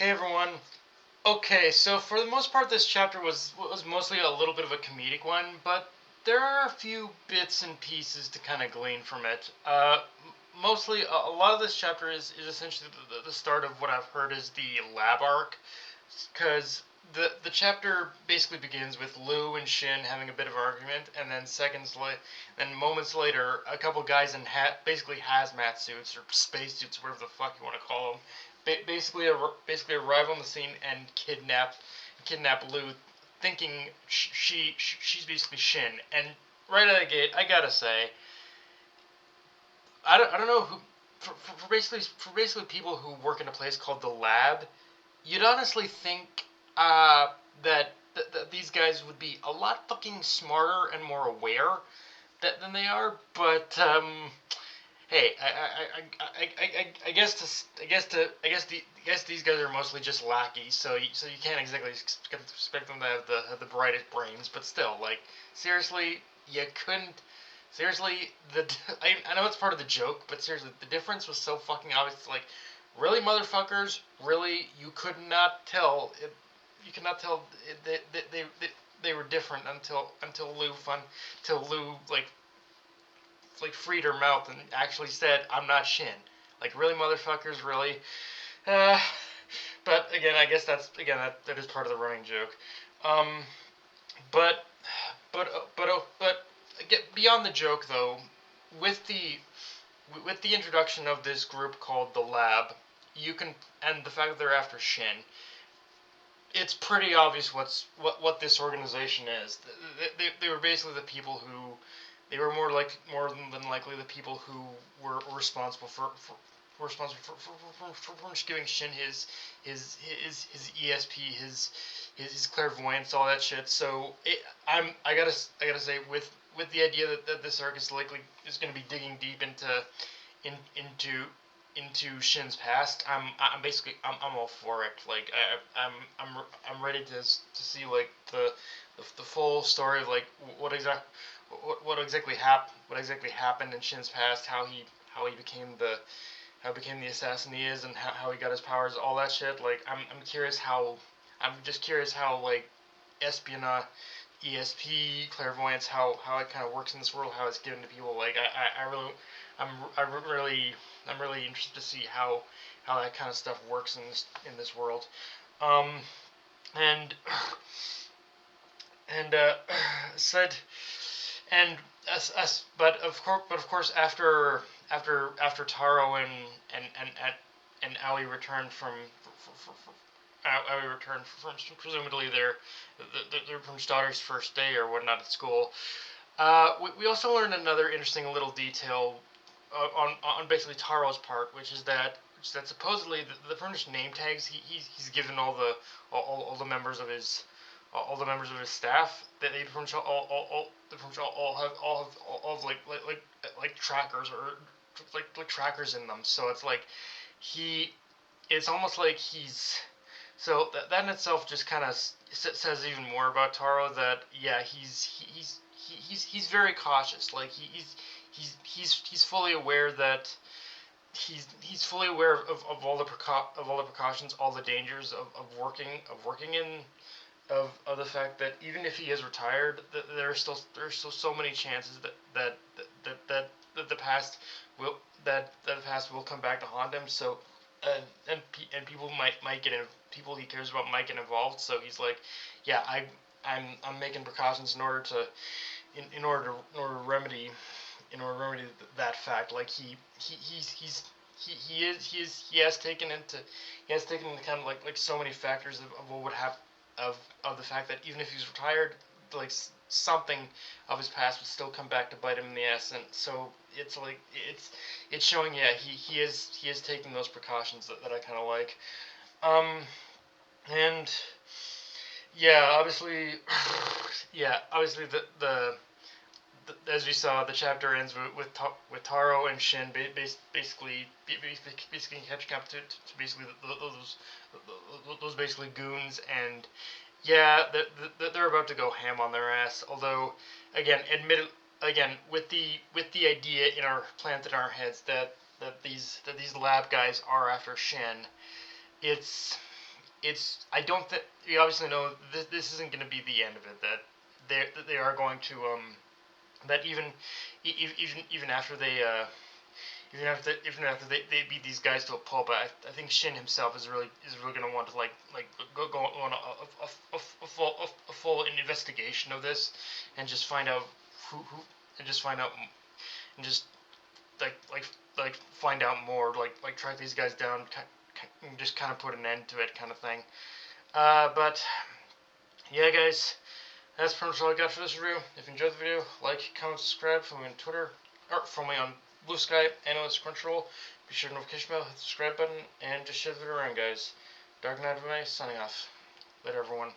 Hey everyone. Okay, so for the most part, this chapter was mostly a little bit of a comedic one, but there are a few bits and pieces to kind of glean from it. Mostly, a lot of this chapter is essentially the start of what I've heard is the lab arc, because the chapter basically begins with Lou and Shin having a bit of an argument, and then moments later, a couple guys in basically hazmat suits or space suits, whatever the fuck you want to call them, basically arrive on the scene and kidnap Lou, thinking she's basically Shin. And right out of the gate, I gotta say, I don't know who. For basically people who work in a place called the lab, you'd honestly think that these guys would be a lot fucking smarter and more aware than they are. But hey, I guess these guys are mostly just lackeys, so you can't exactly expect them to have the brightest brains. But still, like seriously, you couldn't. Seriously, I know it's part of the joke, but seriously, the difference was so fucking obvious. Like, really, motherfuckers, really, you could not tell. You could not tell they were different until Lou like freed her mouth and actually said, "I'm not Shin." Like, really, motherfuckers, really. Uh, but again, I guess that is part of the running joke. Um, but but get beyond the joke though, with the with the introduction of this group called the Lab, you can and the fact that they're after Shin, it's pretty obvious what this organization is. They were basically the people who they were more than likely the people who were responsible for giving Shin his ESP, his clairvoyance, all that shit. So I gotta say with the idea that this arc is going to be digging deep in, into Shin's past, I'm all for it. Like I'm ready to see like the full story of like what exactly happened in Shin's past, how he became the assassin he is, and how he got his powers, all that shit. Like I'm just curious how like espionage, ESP, clairvoyance, how it kind of works in this world, how it's given to people. Like I'm I really I'm really interested to see how that kind of stuff works in this world. Um, and and said and but of course after Taro and Ali returned Ali returned from presumably their daughter's first day or whatnot at school. We also learned another interesting little detail on basically Taro's part, which is that supposedly the furnished name tags he's given all the members of his all the members of his staff, that they pretty much all have like trackers or like trackers in them. So it's like he it's almost like he's so that in itself just kind of says even more about Taro, that yeah, he's very cautious. Like he's fully aware that he's fully aware of all the precautions, all the dangers of working in of the fact that even if he is retired, there's still so many chances that the past will that the past will come back to haunt him. So and people might get in, people he cares about might get involved. So he's like, yeah, I'm making precautions in order to in order to remedy that fact. Like he has taken into kind of like so many factors of what would happen, of the fact that even if he's retired, like something of his past would still come back to bite him in the ass. And so it's like it's showing, yeah, he is taking those precautions that I kind of like. Um, and yeah, obviously, yeah, obviously as we saw, the chapter ends with Taro and Shin basically catching up to basically those basically goons, and yeah, they're about to go ham on their ass. Although, again, with the idea in our planted in our heads that these lab guys are after Shin, it's I don't think we obviously know this isn't going to be the end of it. That they are going to that even after they even after they beat these guys to a pulp, I think Shin himself is really going to want to go on a full investigation of this, and just find out who and just find out and just find out more, track these guys down, and just kind of put an end to it, kind of thing. But yeah, guys, that's pretty much all I got for this review. If you enjoyed the video, like, comment, subscribe. Follow me on Twitter, or follow me on Blue Sky and on Crunchyroll. Be sure to notification bell, hit the subscribe button, and just share the video around, guys. Dark Knight of May, signing off. Later, everyone.